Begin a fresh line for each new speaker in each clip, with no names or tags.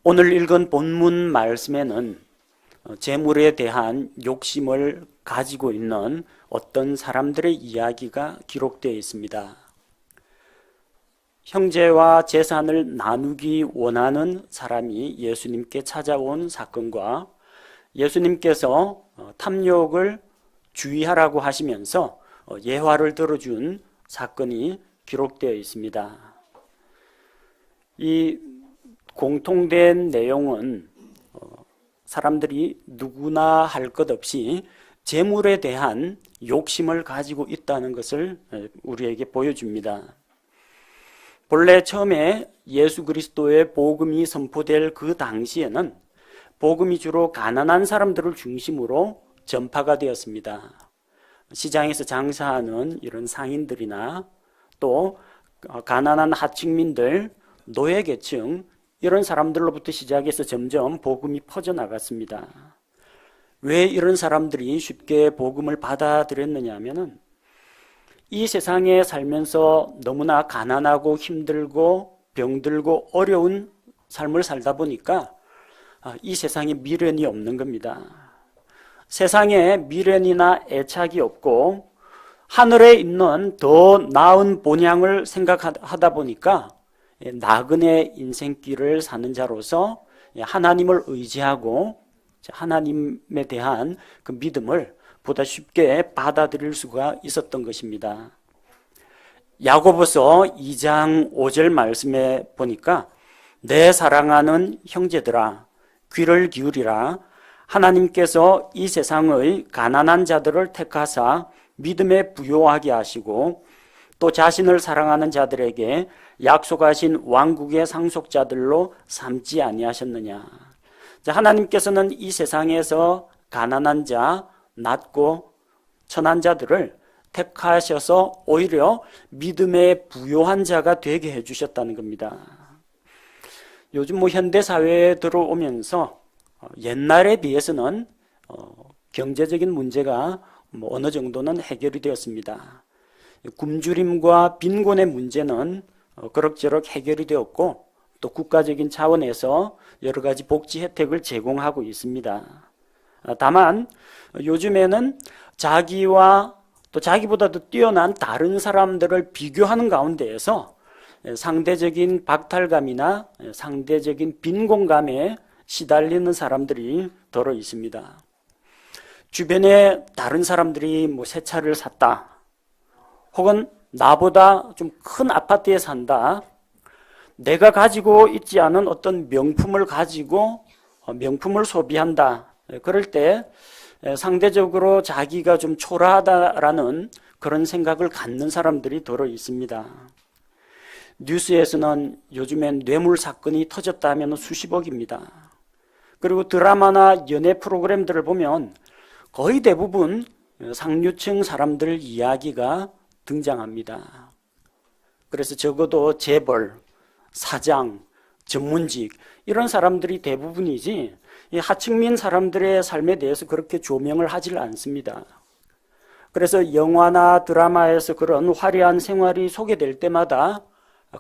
오늘 읽은 본문 말씀에는 재물에 대한 욕심을 가지고 있는 어떤 사람들의 이야기가 기록되어 있습니다. 형제와 재산을 나누기 원하는 사람이 예수님께 찾아온 사건과 예수님께서 탐욕을 주의하라고 하시면서 예화를 들어준 사건이 기록되어 있습니다. 이 공통된 내용은 사람들이 누구나 할 것 없이 재물에 대한 욕심을 가지고 있다는 것을 우리에게 보여줍니다. 본래 처음에 예수 그리스도의 복음이 선포될 그 당시에는 복음이 주로 가난한 사람들을 중심으로 전파가 되었습니다. 시장에서 장사하는 이런 상인들이나 또 가난한 하층민들, 노예계층 이런 사람들로부터 시작해서 점점 복음이 퍼져나갔습니다. 왜 이런 사람들이 쉽게 복음을 받아들였느냐 하면은 이 세상에 살면서 너무나 가난하고 힘들고 병들고 어려운 삶을 살다 보니까 이 세상에 미련이 없는 겁니다. 세상에 미련이나 애착이 없고 하늘에 있는 더 나은 본향을 생각하다 보니까 나그네 인생길을 사는 자로서 하나님을 의지하고 하나님에 대한 그 믿음을 보다 쉽게 받아들일 수가 있었던 것입니다. 야고보서 2장 5절 말씀에 보니까 내 사랑하는 형제들아 귀를 기울이라 하나님께서 이 세상의 가난한 자들을 택하사 믿음에 부요하게 하시고 또 자신을 사랑하는 자들에게 약속하신 왕국의 상속자들로 삼지 아니하셨느냐. 하나님께서는 이 세상에서 가난한 자, 낮고 천한 자들을 택하셔서 오히려 믿음에 부요한 자가 되게 해주셨다는 겁니다. 요즘 현대사회에 들어오면서 옛날에 비해서는 경제적인 문제가 어느 정도는 해결이 되었습니다. 굶주림과 빈곤의 문제는 그럭저럭 해결이 되었고 또 국가적인 차원에서 여러 가지 복지 혜택을 제공하고 있습니다. 다만 요즘에는 자기와 또 자기보다도 뛰어난 다른 사람들을 비교하는 가운데에서 상대적인 박탈감이나 상대적인 빈곤감에 시달리는 사람들이 더러 있습니다. 주변에 다른 사람들이 새 차를 샀다, 혹은 나보다 좀 큰 아파트에 산다, 내가 가지고 있지 않은 어떤 명품을 가지고 명품을 소비한다, 그럴 때 상대적으로 자기가 좀 초라하다라는 그런 생각을 갖는 사람들이 더러 있습니다. 뉴스에서는 요즘엔 뇌물 사건이 터졌다 하면 수십억입니다. 그리고 드라마나 연애 프로그램들을 보면 거의 대부분 상류층 사람들 이야기가 등장합니다. 그래서 적어도 재벌, 사장, 전문직 이런 사람들이 대부분이지 이 하층민 사람들의 삶에 대해서 그렇게 조명을 하질 않습니다. 그래서 영화나 드라마에서 그런 화려한 생활이 소개될 때마다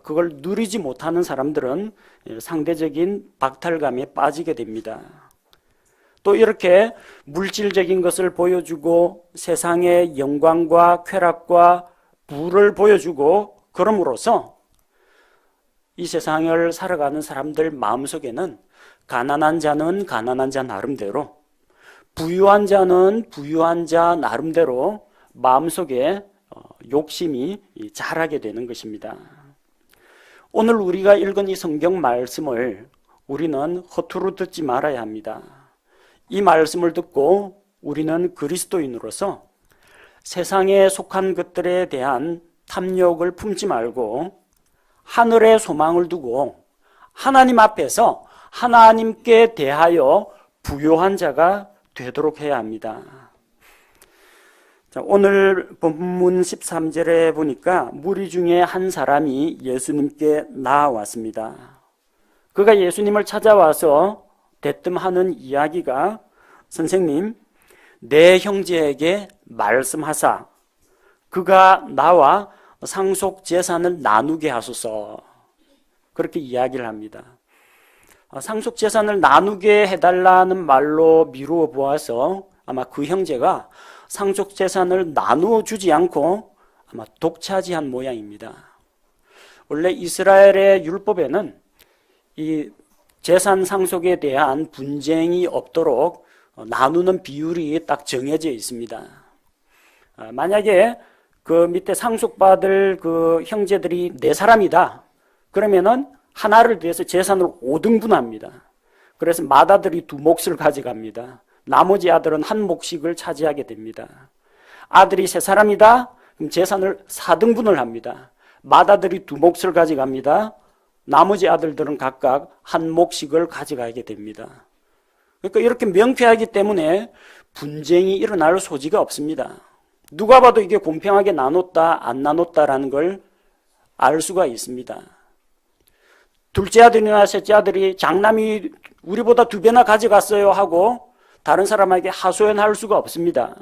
그걸 누리지 못하는 사람들은 상대적인 박탈감에 빠지게 됩니다. 또 이렇게 물질적인 것을 보여주고 세상의 영광과 쾌락과 부를 보여주고 그럼으로써 이 세상을 살아가는 사람들 마음속에는 가난한 자는 가난한 자 나름대로, 부유한 자는 부유한 자 나름대로 마음속에 욕심이 자라게 되는 것입니다. 오늘 우리가 읽은 이 성경 말씀을 우리는 허투루 듣지 말아야 합니다. 이 말씀을 듣고 우리는 그리스도인으로서 세상에 속한 것들에 대한 탐욕을 품지 말고 하늘에 소망을 두고 하나님 앞에서 하나님께 대하여 부요한 자가 되도록 해야 합니다. 자, 오늘 본문 13절에 보니까 무리 중에 한 사람이 예수님께 나아왔습니다. 그가 예수님을 찾아와서 대뜸하는 이야기가, 선생님, 내 형제에게 말씀하사 그가 나와 상속 재산을 나누게 하소서, 그렇게 이야기를 합니다. 상속 재산을 나누게 해달라는 말로 미루어 보아서 아마 그 형제가 상속 재산을 나누어 주지 않고 아마 독차지한 모양입니다. 원래 이스라엘의 율법에는 이 재산 상속에 대한 분쟁이 없도록 나누는 비율이 딱 정해져 있습니다. 만약에 그 밑에 상속받을 그 형제들이 4사람이다. 그러면은 하나를 대해서 재산을 5등분합니다. 그래서 맏아들이 2몫을 가져갑니다. 나머지 아들은 1몫씩을 차지하게 됩니다. 아들이 3사람이다. 그럼 재산을 4등분을 합니다. 맏아들이 2몫을 가져갑니다. 나머지 아들들은 각각 1몫씩을 가져가게 됩니다. 그러니까 이렇게 명쾌하기 때문에 분쟁이 일어날 소지가 없습니다. 누가 봐도 이게 공평하게 나눴다 안 나눴다라는 걸 알 수가 있습니다. 둘째 아들이나 셋째 아들이 장남이 우리보다 2배나 가져갔어요 하고 다른 사람에게 하소연할 수가 없습니다.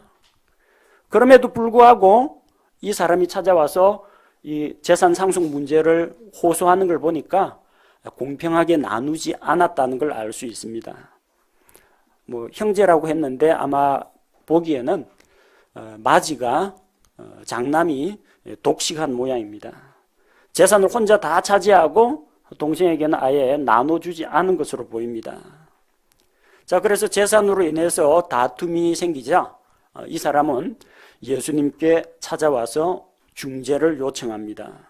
그럼에도 불구하고 이 사람이 찾아와서 이 재산 상속 문제를 호소하는 걸 보니까 공평하게 나누지 않았다는 걸 알 수 있습니다. 뭐 형제라고 했는데 아마 보기에는 마지가 장남이 독식한 모양입니다. 재산을 혼자 다 차지하고 동생에게는 아예 나눠주지 않은 것으로 보입니다. 자, 그래서 재산으로 인해서 다툼이 생기자 이 사람은 예수님께 찾아와서 중재를 요청합니다.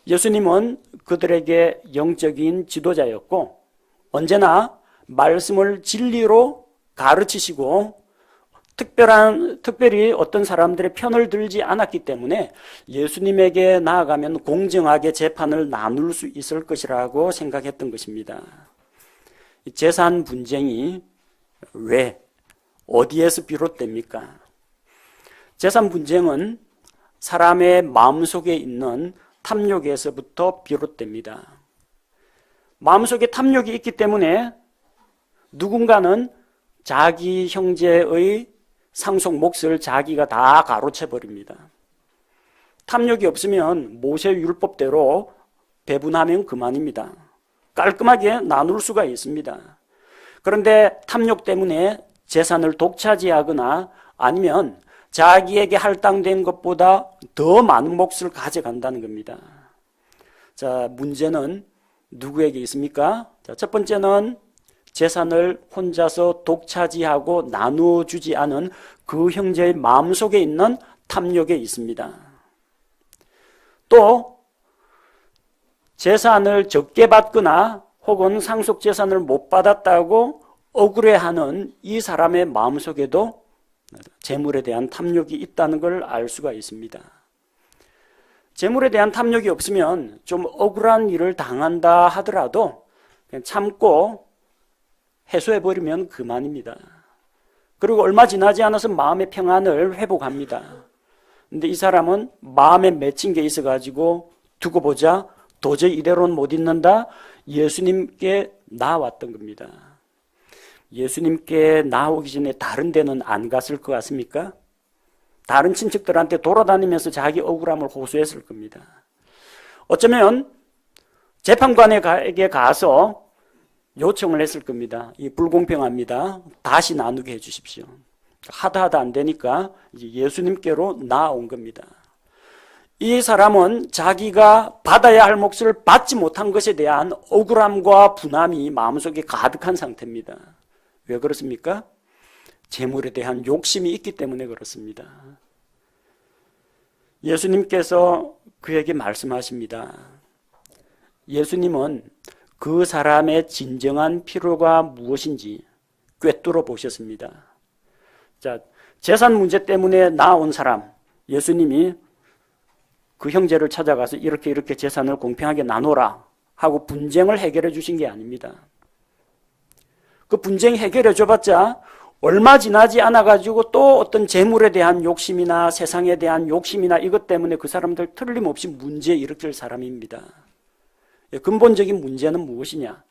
예수님은 그들에게 영적인 지도자였고 언제나 말씀을 진리로 가르치시고 특별히 어떤 사람들의 편을 들지 않았기 때문에 예수님에게 나아가면 공정하게 재판을 나눌 수 있을 것이라고 생각했던 것입니다. 재산 분쟁이 왜, 어디에서 비롯됩니까? 재산 분쟁은 사람의 마음속에 있는 탐욕에서부터 비롯됩니다. 마음속에 탐욕이 있기 때문에 누군가는 자기 형제의 상속 몫을 자기가 다 가로채 버립니다. 탐욕이 없으면 모세 율법대로 배분하면 그만입니다. 깔끔하게 나눌 수가 있습니다. 그런데 탐욕 때문에 재산을 독차지하거나 아니면 자기에게 할당된 것보다 더 많은 몫을 가져간다는 겁니다. 자, 문제는 누구에게 있습니까? 자, 첫 번째는 재산을 혼자서 독차지하고 나누어 주지 않은 그 형제의 마음속에 있는 탐욕에 있습니다. 또 재산을 적게 받거나 혹은 상속 재산을 못 받았다고 억울해하는 이 사람의 마음속에도 재물에 대한 탐욕이 있다는 걸 알 수가 있습니다. 재물에 대한 탐욕이 없으면 좀 억울한 일을 당한다 하더라도 그냥 참고 해소해버리면 그만입니다. 그리고 얼마 지나지 않아서 마음의 평안을 회복합니다. 근데 이 사람은 마음에 맺힌 게 있어가지고 두고 보자 도저히 이대로는 못 있는다 예수님께 나왔던 겁니다. 예수님께 나오기 전에 다른 데는 안 갔을 것 같습니까? 다른 친척들한테 돌아다니면서 자기 억울함을 호소했을 겁니다. 어쩌면 재판관에게 가서 요청을 했을 겁니다. 이 불공평합니다. 다시 나누게 해 주십시오. 하다 안 되니까 이제 예수님께로 나아온 겁니다. 이 사람은 자기가 받아야 할 몫을 받지 못한 것에 대한 억울함과 분함이 마음속에 가득한 상태입니다. 왜 그렇습니까? 재물에 대한 욕심이 있기 때문에 그렇습니다. 예수님께서 그에게 말씀하십니다. 예수님은 그 사람의 진정한 필요가 무엇인지 꿰뚫어 보셨습니다. 자, 재산 문제 때문에 나온 사람, 예수님이 그 형제를 찾아가서 이렇게 재산을 공평하게 나눠라 하고 분쟁을 해결해 주신 게 아닙니다. 그 분쟁 해결해 줘봤자 얼마 지나지 않아가지고 또 어떤 재물에 대한 욕심이나 세상에 대한 욕심이나 이것 때문에 그 사람들 틀림없이 문제 일으킬 사람입니다. 근본적인 문제는 무엇이냐?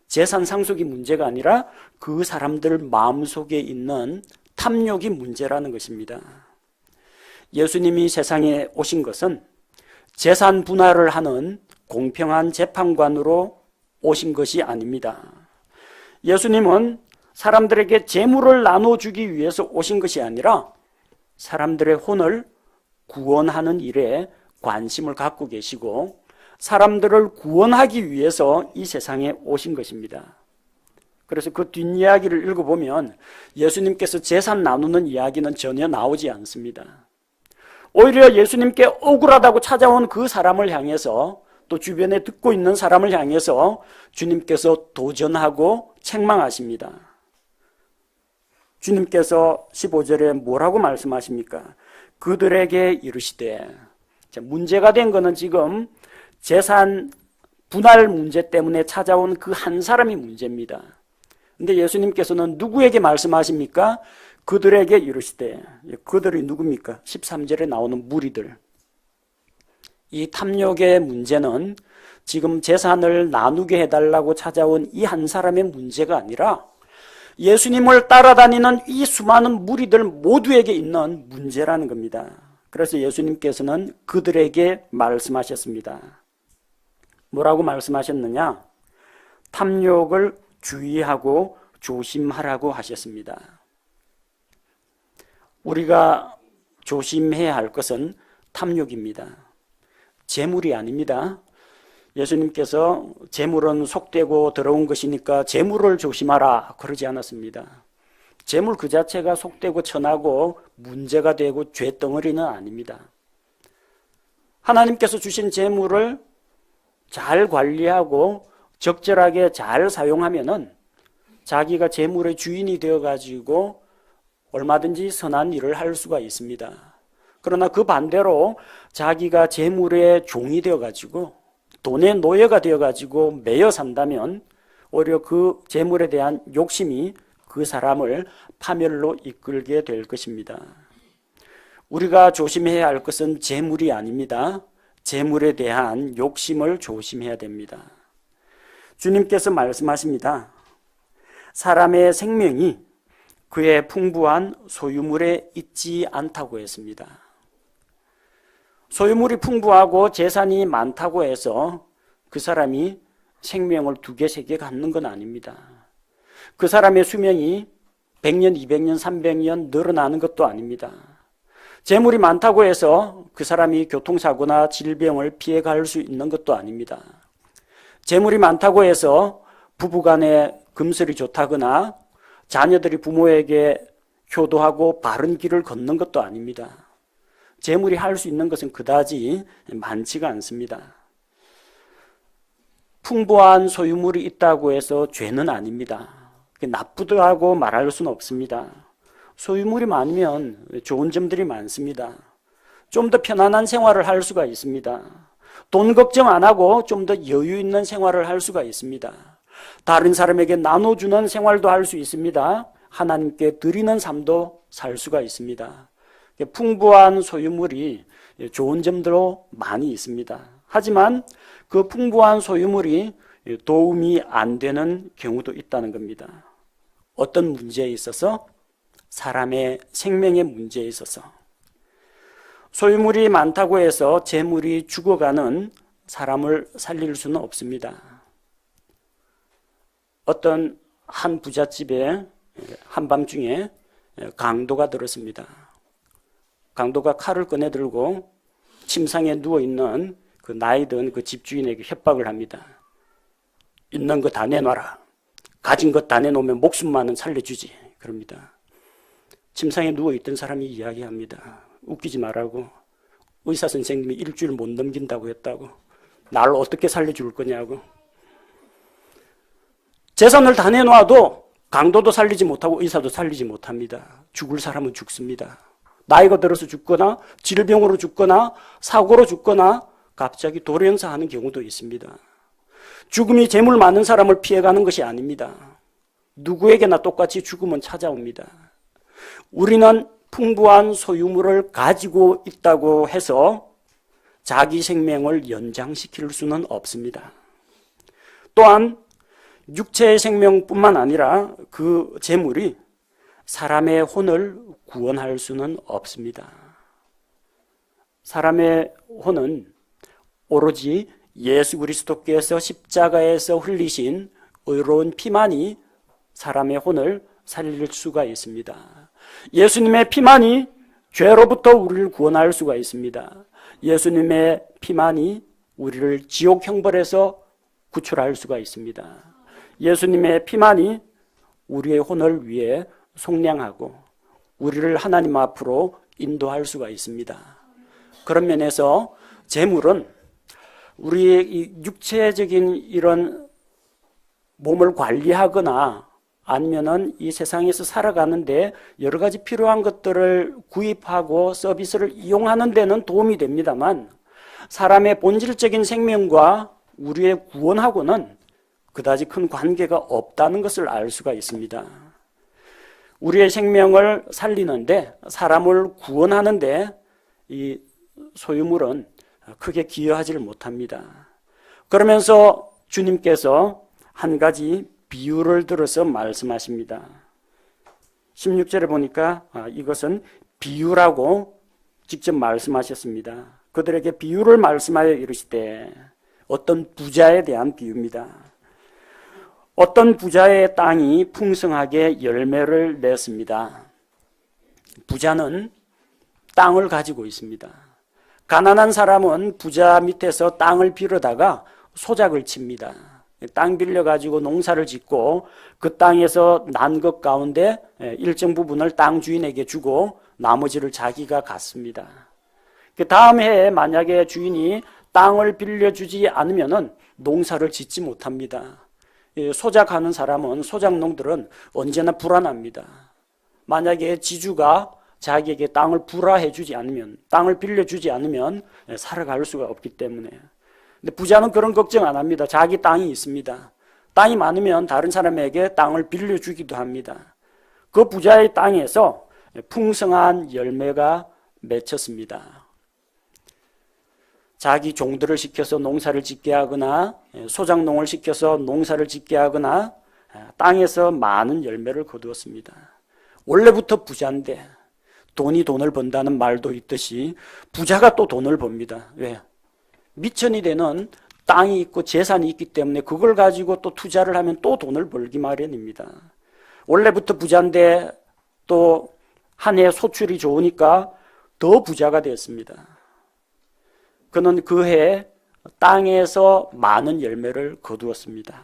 재산 상속이 문제가 아니라 그 사람들 마음속에 있는 탐욕이 문제라는 것입니다. 예수님이 세상에 오신 것은 재산 분할을 하는 공평한 재판관으로 오신 것이 아닙니다. 예수님은 사람들에게 재물을 나눠주기 위해서 오신 것이 아니라 사람들의 혼을 구원하는 일에 관심을 갖고 계시고 사람들을 구원하기 위해서 이 세상에 오신 것입니다. 그래서 그 뒷이야기를 읽어보면 예수님께서 재산 나누는 이야기는 전혀 나오지 않습니다. 오히려 예수님께 억울하다고 찾아온 그 사람을 향해서 또 주변에 듣고 있는 사람을 향해서 주님께서 도전하고 책망하십니다. 주님께서 15절에 뭐라고 말씀하십니까? 그들에게 이르시되, 문제가 된 거는 지금 재산 분할 문제 때문에 찾아온 그 한 사람이 문제입니다. 근데 예수님께서는 누구에게 말씀하십니까? 그들에게 이르시되, 그들이 누굽니까? 13절에 나오는 무리들. 이 탐욕의 문제는 지금 재산을 나누게 해달라고 찾아온 이 한 사람의 문제가 아니라 예수님을 따라다니는 이 수많은 무리들 모두에게 있는 문제라는 겁니다. 그래서 예수님께서는 그들에게 말씀하셨습니다. 뭐라고 말씀하셨느냐? 탐욕을 주의하고 조심하라고 하셨습니다. 우리가 조심해야 할 것은 탐욕입니다. 재물이 아닙니다. 예수님께서 재물은 속되고 더러운 것이니까 재물을 조심하라 그러지 않았습니다. 재물 그 자체가 속되고 천하고 문제가 되고 죄덩어리는 아닙니다. 하나님께서 주신 재물을 잘 관리하고 적절하게 잘 사용하면은 자기가 재물의 주인이 되어가지고 얼마든지 선한 일을 할 수가 있습니다. 그러나 그 반대로 자기가 재물의 종이 되어가지고 돈의 노예가 되어가지고 매여 산다면 오히려 그 재물에 대한 욕심이 그 사람을 파멸로 이끌게 될 것입니다. 우리가 조심해야 할 것은 재물이 아닙니다. 재물에 대한 욕심을 조심해야 됩니다. 주님께서 말씀하십니다. 사람의 생명이 그의 풍부한 소유물에 있지 않다고 했습니다. 소유물이 풍부하고 재산이 많다고 해서 그 사람이 생명을 2개, 3개 갖는 건 아닙니다. 그 사람의 수명이 100년, 200년, 300년 늘어나는 것도 아닙니다. 재물이 많다고 해서 그 사람이 교통사고나 질병을 피해갈 수 있는 것도 아닙니다. 재물이 많다고 해서 부부간에 금슬이 좋다거나 자녀들이 부모에게 효도하고 바른 길을 걷는 것도 아닙니다. 재물이 할 수 있는 것은 그다지 많지가 않습니다. 풍부한 소유물이 있다고 해서 죄는 아닙니다. 나쁘다고 말할 수는 없습니다. 소유물이 많으면 좋은 점들이 많습니다. 좀 더 편안한 생활을 할 수가 있습니다. 돈 걱정 안 하고 좀 더 여유 있는 생활을 할 수가 있습니다. 다른 사람에게 나눠주는 생활도 할 수 있습니다. 하나님께 드리는 삶도 살 수가 있습니다. 풍부한 소유물이 좋은 점도 많이 있습니다. 하지만 그 풍부한 소유물이 도움이 안 되는 경우도 있다는 겁니다. 어떤 문제에 있어서? 사람의 생명의 문제에 있어서. 소유물이 많다고 해서 재물이 죽어가는 사람을 살릴 수는 없습니다. 어떤 한 부잣집에 한밤중에 강도가 들었습니다. 강도가 칼을 꺼내 들고 침상에 누워있는 그 나이든 그 집주인에게 협박을 합니다. 있는 거 다 내놔라. 가진 것 다 내놓으면 목숨만은 살려주지. 그럽니다. 침상에 누워있던 사람이 이야기합니다. 웃기지 말라고. 의사 선생님이 일주일 못 넘긴다고 했다고. 나를 어떻게 살려줄 거냐고. 재산을 다 내놔도 강도도 살리지 못하고 의사도 살리지 못합니다. 죽을 사람은 죽습니다. 나이가 들어서 죽거나 질병으로 죽거나 사고로 죽거나 갑자기 돌연사하는 경우도 있습니다. 죽음이 재물 많은 사람을 피해가는 것이 아닙니다. 누구에게나 똑같이 죽음은 찾아옵니다. 우리는 풍부한 소유물을 가지고 있다고 해서 자기 생명을 연장시킬 수는 없습니다. 또한 육체의 생명뿐만 아니라 그 재물이 사람의 혼을 구원할 수는 없습니다. 사람의 혼은 오로지 예수 그리스도께서 십자가에서 흘리신 의로운 피만이 사람의 혼을 살릴 수가 있습니다. 예수님의 피만이 죄로부터 우리를 구원할 수가 있습니다. 예수님의 피만이 우리를 지옥 형벌에서 구출할 수가 있습니다. 예수님의 피만이 우리의 혼을 위해 속량하고 우리를 하나님 앞으로 인도할 수가 있습니다. 그런 면에서 제물은 우리의 이 육체적인 이런 몸을 관리하거나 아니면은 이 세상에서 살아가는데 여러 가지 필요한 것들을 구입하고 서비스를 이용하는 데는 도움이 됩니다만 사람의 본질적인 생명과 우리의 구원하고는 그다지 큰 관계가 없다는 것을 알 수가 있습니다. 우리의 생명을 살리는데 사람을 구원하는데 이 소유물은 크게 기여하지를 못합니다. 그러면서 주님께서 한 가지 비유를 들어서 말씀하십니다. 16절에 보니까 이것은 비유라고 직접 말씀하셨습니다. 그들에게 비유를 말씀하여 이르시되 어떤 부자에 대한 비유입니다. 어떤 부자의 땅이 풍성하게 열매를 냈습니다. 부자는 땅을 가지고 있습니다. 가난한 사람은 부자 밑에서 땅을 빌어다가 소작을 칩니다. 땅 빌려가지고 농사를 짓고 그 땅에서 난 것 가운데 일정 부분을 땅 주인에게 주고 나머지를 자기가 갖습니다. 그 다음 해에 만약에 주인이 땅을 빌려주지 않으면 농사를 짓지 못합니다. 소작하는 사람은, 소작농들은 언제나 불안합니다. 만약에 지주가 자기에게 땅을 불화해주지 않으면, 땅을 빌려주지 않으면 살아갈 수가 없기 때문에. 근데 부자는 그런 걱정 안 합니다. 자기 땅이 있습니다. 땅이 많으면 다른 사람에게 땅을 빌려주기도 합니다. 그 부자의 땅에서 풍성한 열매가 맺혔습니다. 자기 종들을 시켜서 농사를 짓게 하거나 소작농을 시켜서 농사를 짓게 하거나 땅에서 많은 열매를 거두었습니다. 원래부터 부자인데 돈이 돈을 번다는 말도 있듯이 부자가 또 돈을 법니다. 왜? 미천이 되는 땅이 있고 재산이 있기 때문에 그걸 가지고 또 투자를 하면 또 돈을 벌기 마련입니다. 원래부터 부자인데 또 한 해 소출이 좋으니까 더 부자가 됐습니다. 그는 그 해 땅에서 많은 열매를 거두었습니다.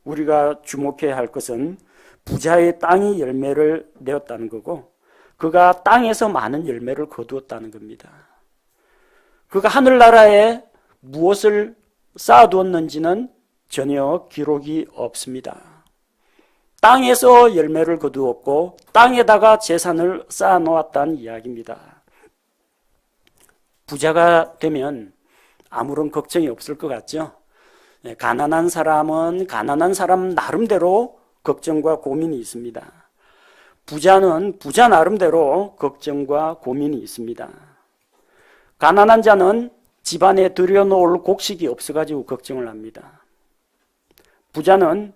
우리가 주목해야 할 것은 부자의 땅이 열매를 내었다는 거고 그가 땅에서 많은 열매를 거두었다는 겁니다. 그가 하늘나라에 무엇을 쌓아두었는지는 전혀 기록이 없습니다. 땅에서 열매를 거두었고 땅에다가 재산을 쌓아놓았다는 이야기입니다. 부자가 되면 아무런 걱정이 없을 것 같죠? 가난한 사람은 가난한 사람 나름대로 걱정과 고민이 있습니다. 부자는 부자 나름대로 걱정과 고민이 있습니다. 가난한 자는 집안에 들여놓을 곡식이 없어가지고 걱정을 합니다. 부자는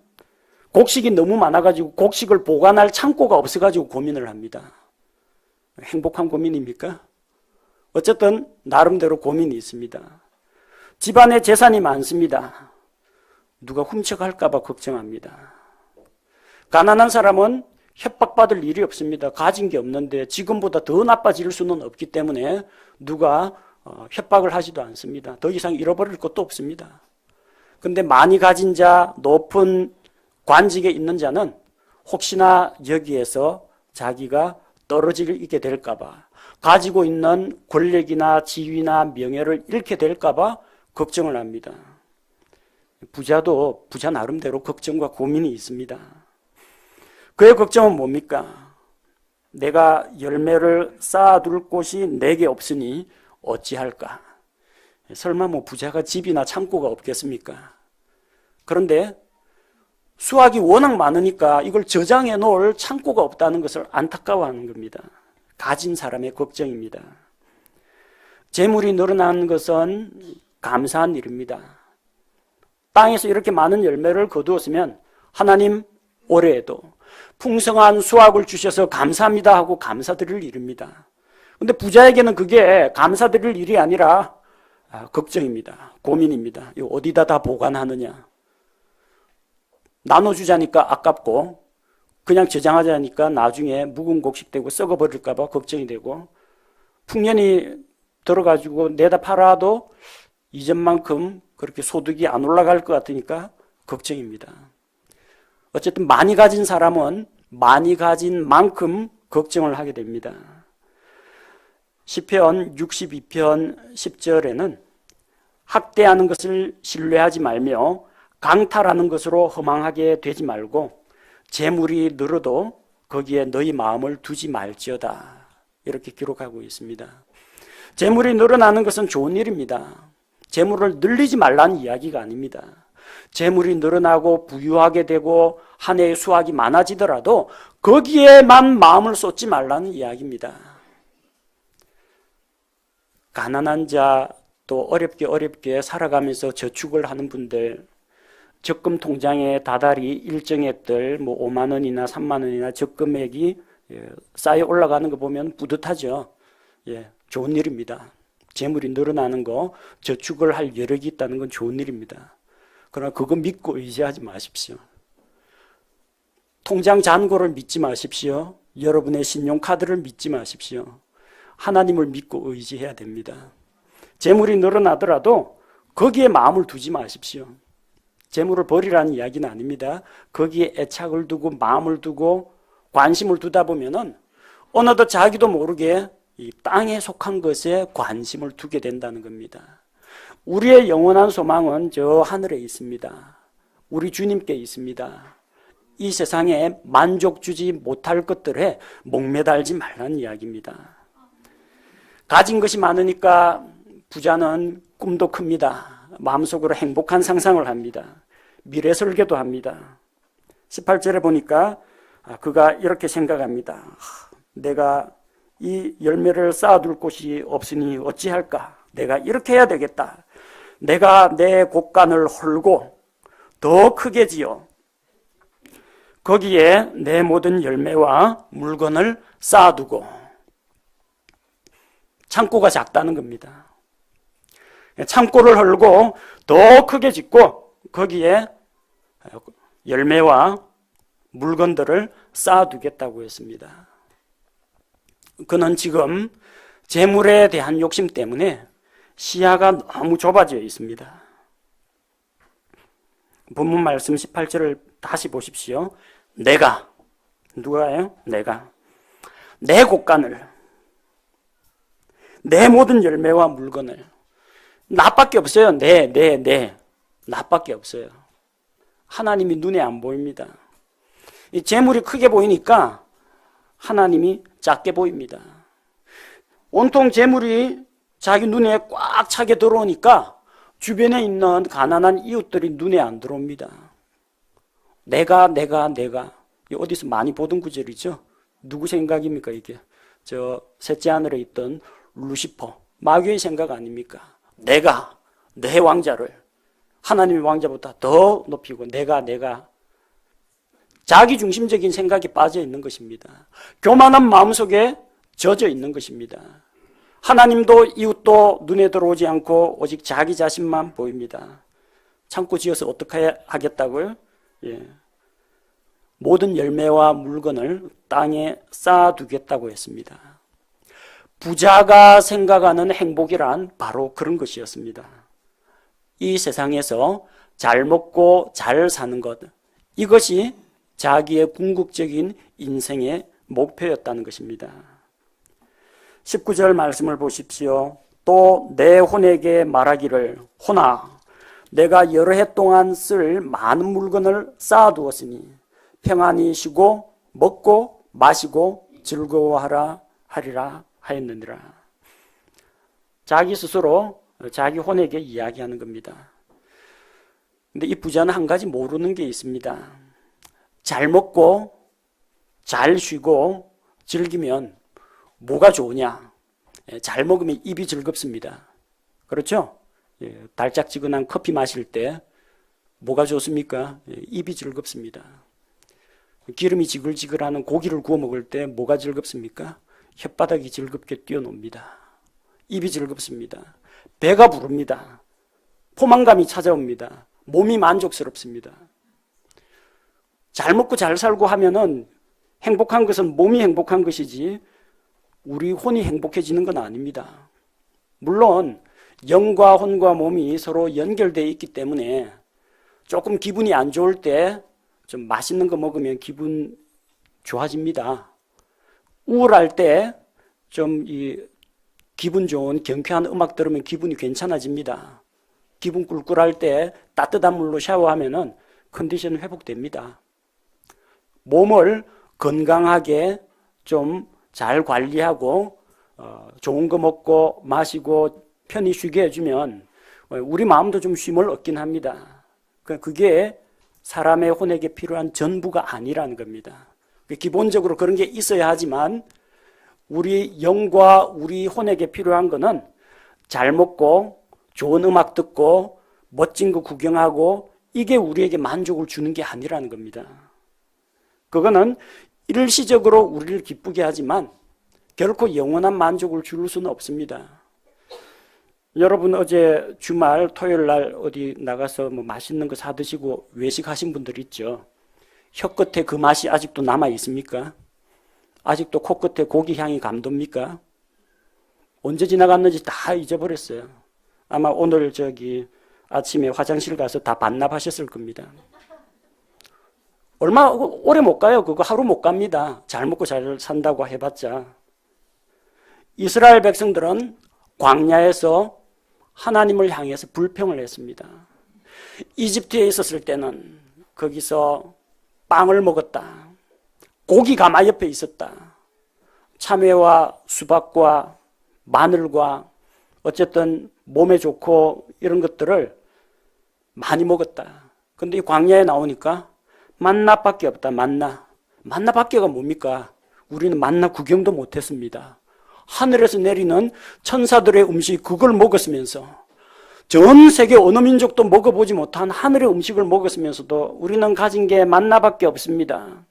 곡식이 너무 많아가지고 곡식을 보관할 창고가 없어가지고 고민을 합니다. 행복한 고민입니까? 어쨌든 나름대로 고민이 있습니다. 집안에 재산이 많습니다. 누가 훔쳐갈까 봐 걱정합니다. 가난한 사람은 협박받을 일이 없습니다. 가진 게 없는데 지금보다 더 나빠질 수는 없기 때문에 누가 협박을 하지도 않습니다. 더 이상 잃어버릴 것도 없습니다. 그런데 많이 가진 자, 높은 관직에 있는 자는 혹시나 여기에서 자기가 떨어지게 될까 봐, 가지고 있는 권력이나 지위나 명예를 잃게 될까 봐 걱정을 합니다. 부자도 부자 나름대로 걱정과 고민이 있습니다. 그의 걱정은 뭡니까? 내가 열매를 쌓아둘 곳이 내게 없으니 어찌할까? 설마 부자가 집이나 창고가 없겠습니까? 그런데 수확이 워낙 많으니까 이걸 저장해 놓을 창고가 없다는 것을 안타까워하는 겁니다. 가진 사람의 걱정입니다. 재물이 늘어나는 것은 감사한 일입니다. 땅에서 이렇게 많은 열매를 거두었으면 하나님 올해에도 풍성한 수확을 주셔서 감사합니다 하고 감사드릴 일입니다. 그런데 부자에게는 그게 감사드릴 일이 아니라 걱정입니다. 고민입니다. 이거 어디다 다 보관하느냐. 나눠주자니까 아깝고 그냥 저장하자니까 나중에 묵은 곡식되고 썩어버릴까 봐 걱정이 되고 풍년이 들어가지고 내다 팔아도 이전만큼 그렇게 소득이 안 올라갈 것 같으니까 걱정입니다. 어쨌든 많이 가진 사람은 많이 가진 만큼 걱정을 하게 됩니다. 시편 62편 10절에는 학대하는 것을 신뢰하지 말며 강탈하는 것으로 허망하게 되지 말고 재물이 늘어도 거기에 너희 마음을 두지 말지어다. 이렇게 기록하고 있습니다. 재물이 늘어나는 것은 좋은 일입니다. 재물을 늘리지 말라는 이야기가 아닙니다. 재물이 늘어나고 부유하게 되고 한 해의 수확이 많아지더라도 거기에만 마음을 쏟지 말라는 이야기입니다. 가난한 자, 또 어렵게 살아가면서 저축을 하는 분들, 적금 통장에 다달이 일정액들 5만 원이나 3만 원이나 적금액이 쌓여 올라가는 거 보면 뿌듯하죠. 좋은 일입니다. 재물이 늘어나는 거, 저축을 할 여력이 있다는 건 좋은 일입니다. 그러나 그거 믿고 의지하지 마십시오. 통장 잔고를 믿지 마십시오. 여러분의 신용카드를 믿지 마십시오. 하나님을 믿고 의지해야 됩니다. 재물이 늘어나더라도 거기에 마음을 두지 마십시오. 재물을 버리라는 이야기는 아닙니다. 거기에 애착을 두고 마음을 두고 관심을 두다 보면은 어느덧 자기도 모르게 이 땅에 속한 것에 관심을 두게 된다는 겁니다. 우리의 영원한 소망은 저 하늘에 있습니다. 우리 주님께 있습니다. 이 세상에 만족 주지 못할 것들에 목매달지 말라는 이야기입니다. 가진 것이 많으니까 부자는 꿈도 큽니다. 마음속으로 행복한 상상을 합니다. 미래 설계도 합니다. 18절에 보니까 그가 이렇게 생각합니다. 내가 이 열매를 쌓아둘 곳이 없으니 어찌할까? 내가 이렇게 해야 되겠다. 내가 내 곡간을 헐고 더 크게 지어 거기에 내 모든 열매와 물건을 쌓아두고. 창고가 작다는 겁니다. 창고를 헐고 더 크게 짓고 거기에 열매와 물건들을 쌓아두겠다고 했습니다. 그는 지금 재물에 대한 욕심 때문에 시야가 너무 좁아져 있습니다. 본문 말씀 18절을 다시 보십시오. 내가, 누가요? 내가 내 곡간을, 내 모든 열매와 물건을, 나밖에 없어요. 나밖에 없어요. 하나님이 눈에 안 보입니다. 이 재물이 크게 보이니까 하나님이 작게 보입니다. 온통 재물이 자기 눈에 꽉 차게 들어오니까 주변에 있는 가난한 이웃들이 눈에 안 들어옵니다. 내가 어디서 많이 보던 구절이죠. 누구 생각입니까 이게? 저 셋째 하늘에 있던 루시퍼, 마귀의 생각 아닙니까? 내가 내 왕자를 하나님의 왕자보다 더 높이고 내가 자기 중심적인 생각이 빠져 있는 것입니다. 교만한 마음속에 젖어 있는 것입니다. 하나님도 이웃도 눈에 들어오지 않고 오직 자기 자신만 보입니다. 창고 지어서 어떻게 하겠다고요? 모든 열매와 물건을 땅에 쌓아두겠다고 했습니다. 부자가 생각하는 행복이란 바로 그런 것이었습니다. 이 세상에서 잘 먹고 잘 사는 것, 이것이 자기의 궁극적인 인생의 목표였다는 것입니다. 19절 말씀을 보십시오. 또 내 혼에게 말하기를, 혼아, 내가 여러 해 동안 쓸 많은 물건을 쌓아두었으니 평안히 쉬고 먹고 마시고 즐거워하라 하리라 하였느니라. 자기 스스로 자기 혼에게 이야기하는 겁니다. 근데 이 부자는 한 가지 모르는 게 있습니다. 잘 먹고 잘 쉬고 즐기면 뭐가 좋으냐? 잘 먹으면 입이 즐겁습니다. 그렇죠? 달짝지근한 커피 마실 때 뭐가 좋습니까? 입이 즐겁습니다. 기름이 지글지글하는 고기를 구워 먹을 때 뭐가 즐겁습니까? 혓바닥이 즐겁게 뛰어놉니다. 입이 즐겁습니다. 배가 부릅니다. 포만감이 찾아옵니다. 몸이 만족스럽습니다. 잘 먹고 잘 살고 하면은 행복한 것은 몸이 행복한 것이지 우리 혼이 행복해지는 건 아닙니다. 물론 영과 혼과 몸이 서로 연결되어 있기 때문에 조금 기분이 안 좋을 때 좀 맛있는 거 먹으면 기분 좋아집니다. 우울할 때 좀 기분 좋은 경쾌한 음악 들으면 기분이 괜찮아집니다. 기분 꿀꿀할 때 따뜻한 물로 샤워하면은 컨디션 회복됩니다. 몸을 건강하게 좀 잘 관리하고 좋은 거 먹고 마시고 편히 쉬게 해주면 우리 마음도 좀 쉼을 얻긴 합니다. 그게 사람의 혼에게 필요한 전부가 아니라는 겁니다. 기본적으로 그런 게 있어야 하지만 우리 영과 우리 혼에게 필요한 거는 잘 먹고 좋은 음악 듣고 멋진 거 구경하고 이게 우리에게 만족을 주는 게 아니라는 겁니다. 그거는 일시적으로 우리를 기쁘게 하지만 결코 영원한 만족을 줄 수는 없습니다. 여러분 어제 주말 토요일 날 어디 나가서 뭐 맛있는 거 사 드시고 외식하신 분들 있죠. 혀끝에 그 맛이 아직도 남아 있습니까? 아직도 코끝에 고기 향이 감돕니까? 언제 지나갔는지 다 잊어버렸어요. 아마 오늘 아침에 화장실 가서 다 반납하셨을 겁니다. 얼마 오래 못 가요. 그거 하루 못 갑니다. 잘 먹고 잘 산다고 해봤자. 이스라엘 백성들은 광야에서 하나님을 향해서 불평을 했습니다. 이집트에 있었을 때는 거기서 빵을 먹었다. 고기가 마 옆에 있었다. 참외와 수박과 마늘과 어쨌든 몸에 좋고 이런 것들을 많이 먹었다. 근데 이 광야에 나오니까 만나밖에 없다. 만나밖에가 뭡니까? 우리는 만나 구경도 못했습니다. 하늘에서 내리는 천사들의 음식 그걸 먹었으면서 전 세계 어느 민족도 먹어보지 못한 하늘의 음식을 먹었으면서도 우리는 가진 게 만나밖에 없습니다.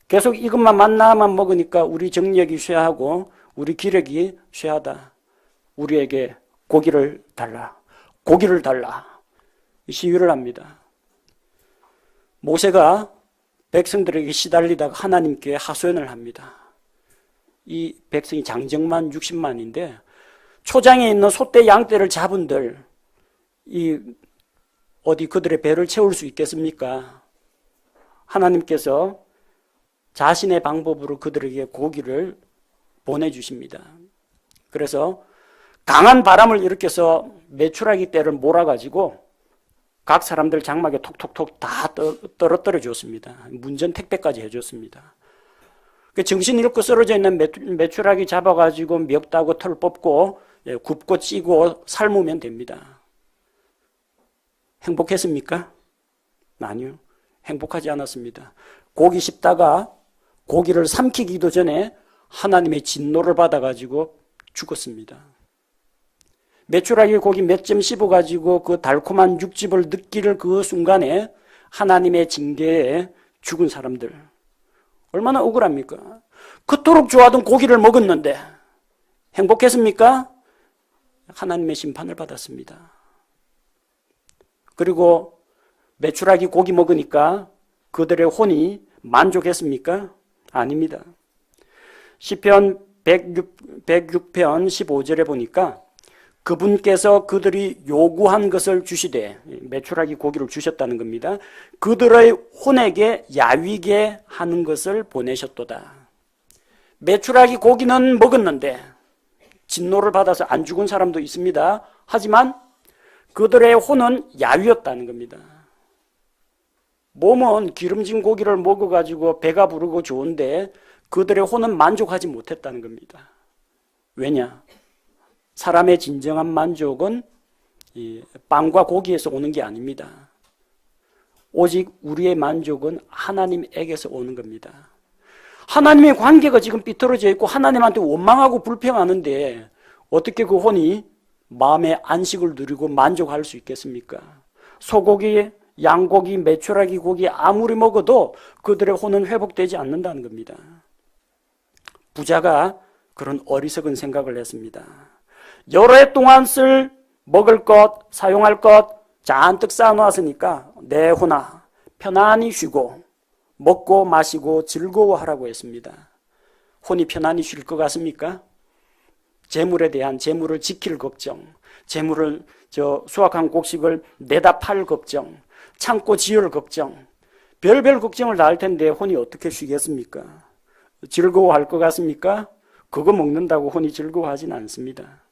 계속 이것만 만나만 먹으니까 우리 정력이 쇠하고 우리 기력이 쇠하다. 우리에게 고기를 달라. 고기를 달라. 시위를 합니다. 모세가 백성들에게 시달리다가 하나님께 하소연을 합니다. 이 백성이 장정만 60만인데 초장에 있는 소떼 양떼를 잡은들 어디 그들의 배를 채울 수 있겠습니까? 하나님께서 자신의 방법으로 그들에게 고기를 보내주십니다. 그래서 강한 바람을 일으켜서 메추라기 떼를 몰아가지고 각 사람들 장막에 톡톡톡 다 떨어뜨려 줬습니다. 문전 택배까지 해줬습니다. 정신 잃고 쓰러져 있는 메추라기 잡아가지고 멱 따고 털 뽑고 굽고 찌고 삶으면 됩니다. 행복했습니까? 아니요. 행복하지 않았습니다. 고기 씹다가 고기를 삼키기도 전에 하나님의 진노를 받아가지고 죽었습니다. 메추라기 고기 몇 점 씹어가지고 그 달콤한 육즙을 느낄 그 순간에 하나님의 징계에 죽은 사람들 얼마나 억울합니까? 그토록 좋아하던 고기를 먹었는데 행복했습니까? 하나님의 심판을 받았습니다. 그리고 메추라기 고기 먹으니까 그들의 혼이 만족했습니까? 아닙니다. 시편 106편 15절에 보니까 그분께서 그들이 요구한 것을 주시되 메추라기 고기를 주셨다는 겁니다. 그들의 혼에게 야위게 하는 것을 보내셨도다. 메추라기 고기는 먹었는데 진노를 받아서 안 죽은 사람도 있습니다. 하지만 그들의 혼은 야위였다는 겁니다. 몸은 기름진 고기를 먹어가지고 배가 부르고 좋은데 그들의 혼은 만족하지 못했다는 겁니다. 왜냐? 사람의 진정한 만족은 이 빵과 고기에서 오는 게 아닙니다. 오직 우리의 만족은 하나님에게서 오는 겁니다. 하나님의 관계가 지금 삐뚤어져 있고 하나님한테 원망하고 불평하는데 어떻게 그 혼이 마음의 안식을 누리고 만족할 수 있겠습니까? 소고기, 양고기, 메추라기 고기 아무리 먹어도 그들의 혼은 회복되지 않는다는 겁니다. 부자가 그런 어리석은 생각을 했습니다. 여러 해 동안 쓸 먹을 것, 사용할 것 잔뜩 쌓아놓았으니까 내 혼아 편안히 쉬고 먹고 마시고 즐거워하라고 했습니다. 혼이 편안히 쉴 것 같습니까? 재물에 대한 재물을 지킬 걱정, 재물을 수확한 곡식을 내다 팔 걱정, 창고 지을 걱정, 별별 걱정을 다 할 텐데 혼이 어떻게 쉬겠습니까? 즐거워할 것 같습니까? 그거 먹는다고 혼이 즐거워하진 않습니다.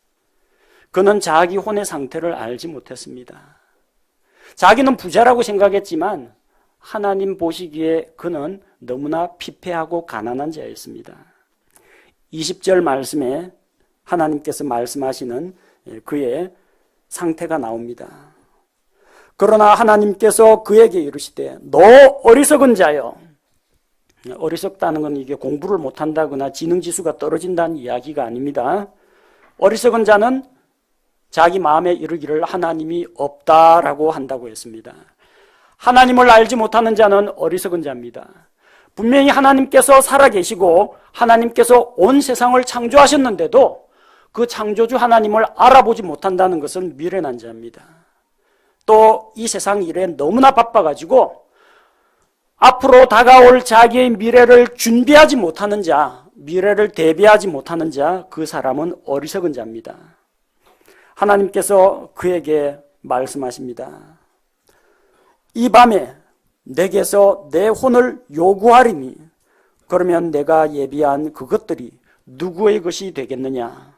그는 자기 혼의 상태를 알지 못했습니다. 자기는 부자라고 생각했지만 하나님 보시기에 그는 너무나 피폐하고 가난한 자였습니다. 20절 말씀에 하나님께서 말씀하시는 그의 상태가 나옵니다. 그러나 하나님께서 그에게 이르시되 너 어리석은 자여. 어리석다는 건 이게 공부를 못한다거나 지능지수가 떨어진다는 이야기가 아닙니다. 어리석은 자는 자기 마음에 이르기를 하나님이 없다라고 한다고 했습니다. 하나님을 알지 못하는 자는 어리석은 자입니다. 분명히 하나님께서 살아계시고 하나님께서 온 세상을 창조하셨는데도 그 창조주 하나님을 알아보지 못한다는 것은 미련한 자입니다. 또 이 세상 일에 너무나 바빠가지고 앞으로 다가올 자기의 미래를 준비하지 못하는 자, 미래를 대비하지 못하는 자, 그 사람은 어리석은 자입니다. 하나님께서 그에게 말씀하십니다. 이 밤에 내게서 내 혼을 요구하리니 그러면 내가 예비한 그것들이 누구의 것이 되겠느냐?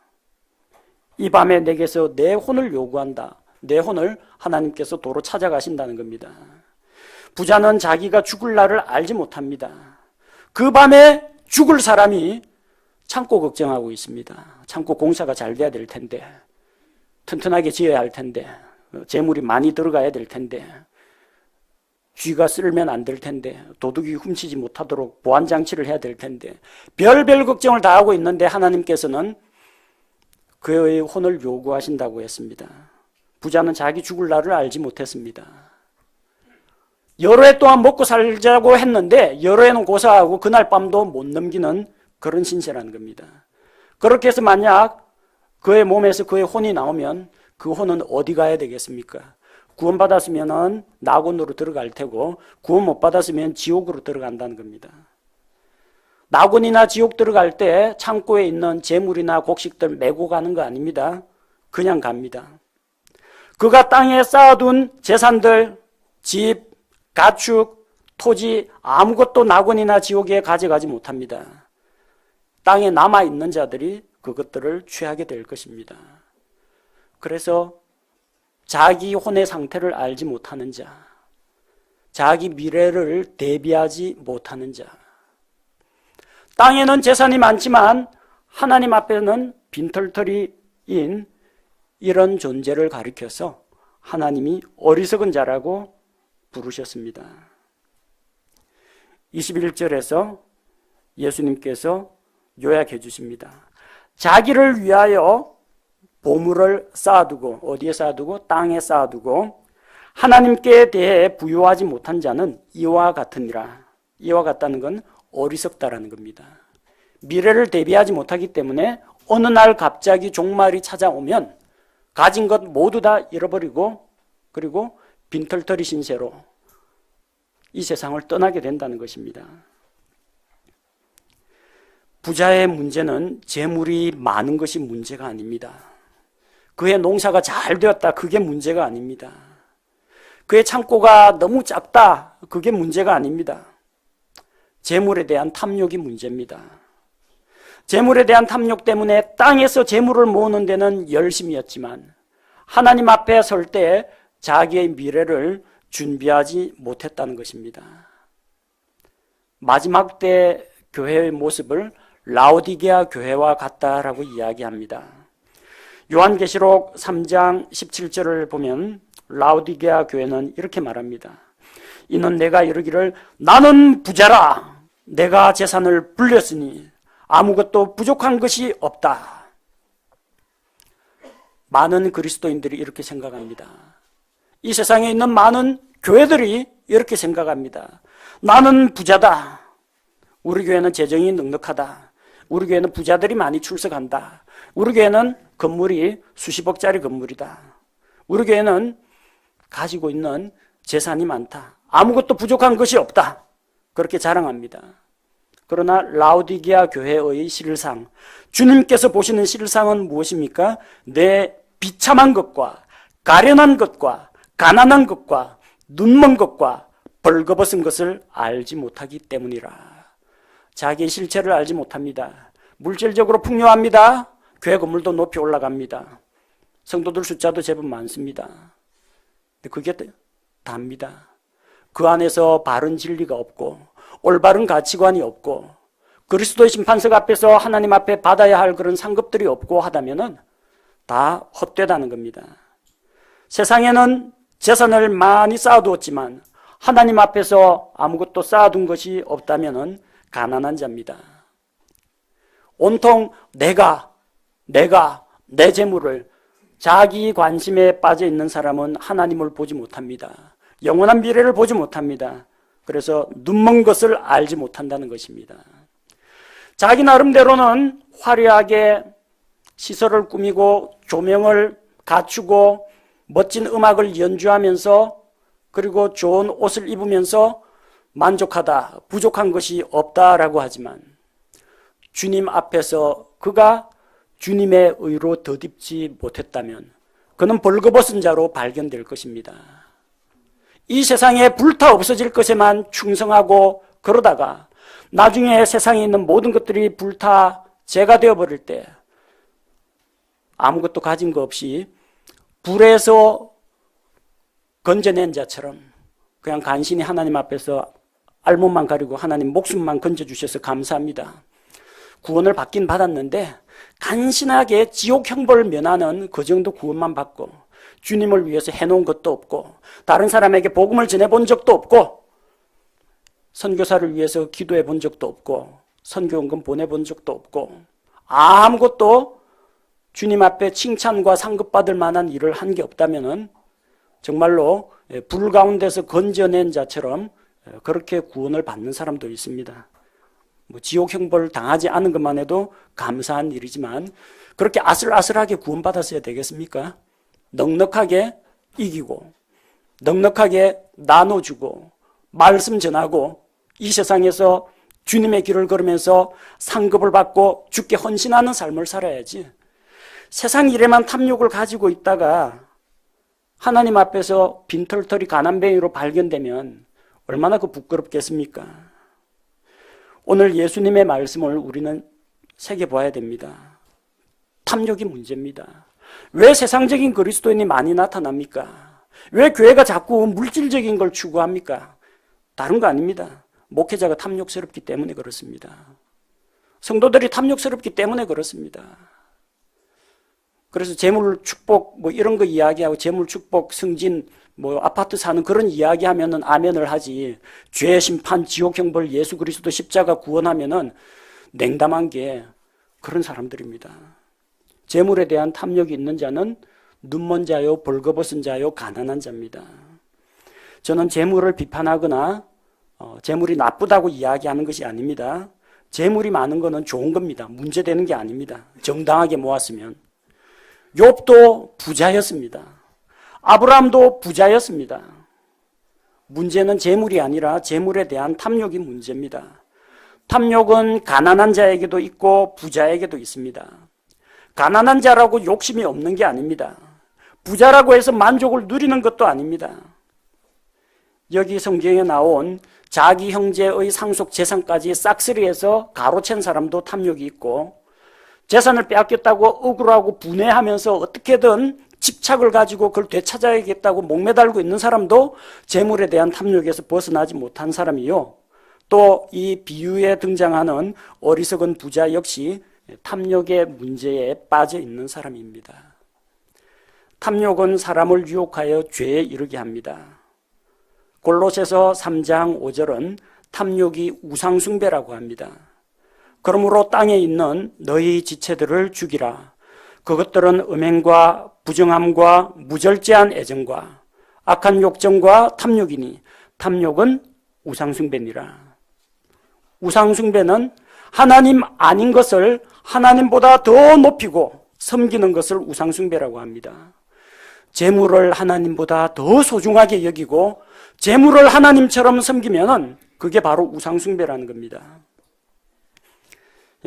이 밤에 내게서 내 혼을 요구한다. 내 혼을 하나님께서 도로 찾아가신다는 겁니다. 부자는 자기가 죽을 날을 알지 못합니다. 그 밤에 죽을 사람이 창고 걱정하고 있습니다. 창고 공사가 잘 돼야 될 텐데, 튼튼하게 지어야 할 텐데, 재물이 많이 들어가야 될 텐데, 쥐가 쓸면 안 될 텐데, 도둑이 훔치지 못하도록 보안장치를 해야 될 텐데, 별별 걱정을 다 하고 있는데 하나님께서는 그의 혼을 요구하신다고 했습니다. 부자는 자기 죽을 날을 알지 못했습니다. 여러 해 동안 먹고 살자고 했는데 여러 해는 고사하고 그날 밤도 못 넘기는 그런 신세라는 겁니다. 그렇게 해서 만약 그의 몸에서 그의 혼이 나오면 그 혼은 어디 가야 되겠습니까? 구원받았으면 낙원으로 들어갈 테고 구원 못 받았으면 지옥으로 들어간다는 겁니다. 낙원이나 지옥 들어갈 때 창고에 있는 재물이나 곡식들 메고 가는 거 아닙니다. 그냥 갑니다. 그가 땅에 쌓아둔 재산들, 집, 가축, 토지 아무것도 낙원이나 지옥에 가져가지 못합니다. 땅에 남아있는 자들이 그것들을 취하게 될 것입니다. 그래서 자기 혼의 상태를 알지 못하는 자, 자기 미래를 대비하지 못하는 자, 땅에는 재산이 많지만 하나님 앞에는 빈털터리인 이런 존재를 가리켜서 하나님이 어리석은 자라고 부르셨습니다. 21절에서 예수님께서 요약해 주십니다. 자기를 위하여 보물을 쌓아두고, 어디에 쌓아두고? 땅에 쌓아두고 하나님께 대해 부요하지 못한 자는 이와 같으니라. 이와 같다는 건 어리석다라는 겁니다. 미래를 대비하지 못하기 때문에 어느 날 갑자기 종말이 찾아오면 가진 것 모두 다 잃어버리고 그리고 빈털터리 신세로 이 세상을 떠나게 된다는 것입니다. 부자의 문제는 재물이 많은 것이 문제가 아닙니다. 그의 농사가 잘 되었다, 그게 문제가 아닙니다. 그의 창고가 너무 작다, 그게 문제가 아닙니다. 재물에 대한 탐욕이 문제입니다. 재물에 대한 탐욕 때문에 땅에서 재물을 모으는 데는 열심이었지만 하나님 앞에 설 때 자기의 미래를 준비하지 못했다는 것입니다. 마지막 때 교회의 모습을 라오디게아 교회와 같다라고 이야기합니다. 요한계시록 3장 17절을 보면 라오디게아 교회는 이렇게 말합니다. 이는 내가 이르기를 나는 부자라, 내가 재산을 불렸으니 아무것도 부족한 것이 없다. 많은 그리스도인들이 이렇게 생각합니다. 이 세상에 있는 많은 교회들이 이렇게 생각합니다. 나는 부자다. 우리 교회는 재정이 넉넉하다. 우리 교회는 부자들이 많이 출석한다. 우리 교회는 건물이 수십억짜리 건물이다. 우리 교회는 가지고 있는 재산이 많다. 아무것도 부족한 것이 없다. 그렇게 자랑합니다. 그러나 라오디게아 교회의 실상, 주님께서 보시는 실상은 무엇입니까? 내 비참한 것과 가련한 것과 가난한 것과 눈먼 것과 벌거벗은 것을 알지 못하기 때문이라. 자기의 실체를 알지 못합니다. 물질적으로 풍요합니다. 교회 건물도 높이 올라갑니다. 성도들 숫자도 제법 많습니다. 근데 그게 답니다. 그 안에서 바른 진리가 없고 올바른 가치관이 없고 그리스도의 심판석 앞에서 하나님 앞에 받아야 할 그런 상급들이 없고 하다면은 다 헛되다는 겁니다. 세상에는 재산을 많이 쌓아두었지만 하나님 앞에서 아무것도 쌓아둔 것이 없다면은 가난한 자입니다. 온통 내 재물을 자기 관심에 빠져 있는 사람은 하나님을 보지 못합니다. 영원한 미래를 보지 못합니다. 그래서 눈먼 것을 알지 못한다는 것입니다. 자기 나름대로는 화려하게 시설을 꾸미고 조명을 갖추고 멋진 음악을 연주하면서 그리고 좋은 옷을 입으면서 만족하다, 부족한 것이 없다라고 하지만 주님 앞에서 그가 주님의 의로 덧입지 못했다면 그는 벌거벗은 자로 발견될 것입니다. 이 세상에 불타 없어질 것에만 충성하고 그러다가 나중에 세상에 있는 모든 것들이 불타 재가 되어버릴 때 아무것도 가진 거 없이 불에서 건져낸 자처럼 그냥 간신히 하나님 앞에서 알몸만 가리고 하나님 목숨만 건져주셔서 감사합니다. 구원을 받긴 받았는데 간신하게 지옥 형벌을 면하는 그 정도 구원만 받고 주님을 위해서 해놓은 것도 없고 다른 사람에게 복음을 전해본 적도 없고 선교사를 위해서 기도해 본 적도 없고 선교원금 보내본 적도 없고 아무것도 주님 앞에 칭찬과 상급받을 만한 일을 한 게 없다면은 정말로 불 가운데서 건져낸 자처럼 그렇게 구원을 받는 사람도 있습니다. 지옥 형벌을 당하지 않은 것만 해도 감사한 일이지만 그렇게 아슬아슬하게 구원받았어야 되겠습니까? 넉넉하게 이기고 넉넉하게 나눠주고 말씀 전하고 이 세상에서 주님의 길을 걸으면서 상급을 받고 주께 헌신하는 삶을 살아야지 세상 일에만 탐욕을 가지고 있다가 하나님 앞에서 빈털터리 가난뱅이로 발견되면 얼마나 그 부끄럽겠습니까? 오늘 예수님의 말씀을 우리는 새겨봐야 됩니다. 탐욕이 문제입니다. 왜 세상적인 그리스도인이 많이 나타납니까? 왜 교회가 자꾸 물질적인 걸 추구합니까? 다른 거 아닙니다. 목회자가 탐욕스럽기 때문에 그렇습니다. 성도들이 탐욕스럽기 때문에 그렇습니다. 그래서 재물 축복 이런 거 이야기하고 재물 축복 승진 아파트 사는 그런 이야기하면은 아멘을 하지 죄 심판 지옥 형벌 예수 그리스도 십자가 구원하면은 냉담한 게 그런 사람들입니다. 재물에 대한 탐욕이 있는 자는 눈먼 자요 벌거벗은 자요 가난한 자입니다. 저는 재물을 비판하거나 재물이 나쁘다고 이야기하는 것이 아닙니다. 재물이 많은 거는 좋은 겁니다. 문제되는 게 아닙니다. 정당하게 모았으면. 욥도 부자였습니다. 아브라함도 부자였습니다. 문제는 재물이 아니라 재물에 대한 탐욕이 문제입니다. 탐욕은 가난한 자에게도 있고 부자에게도 있습니다. 가난한 자라고 욕심이 없는 게 아닙니다. 부자라고 해서 만족을 누리는 것도 아닙니다. 여기 성경에 나온 자기 형제의 상속 재산까지 싹쓸이해서 가로챈 사람도 탐욕이 있고 재산을 빼앗겼다고 억울하고 분해하면서 어떻게든 집착을 가지고 그걸 되찾아야겠다고 목매달고 있는 사람도 재물에 대한 탐욕에서 벗어나지 못한 사람이요. 또 이 비유에 등장하는 어리석은 부자 역시 탐욕의 문제에 빠져 있는 사람입니다. 탐욕은 사람을 유혹하여 죄에 이르게 합니다. 골로새서 3장 5절은 탐욕이 우상숭배라고 합니다. 그러므로 땅에 있는 너희 지체들을 죽이라. 그것들은 음행과 부정함과 무절제한 애정과 악한 욕정과 탐욕이니 탐욕은 우상숭배니라. 우상숭배는 하나님 아닌 것을 하나님보다 더 높이고 섬기는 것을 우상숭배라고 합니다. 재물을 하나님보다 더 소중하게 여기고 재물을 하나님처럼 섬기면 그게 바로 우상숭배라는 겁니다.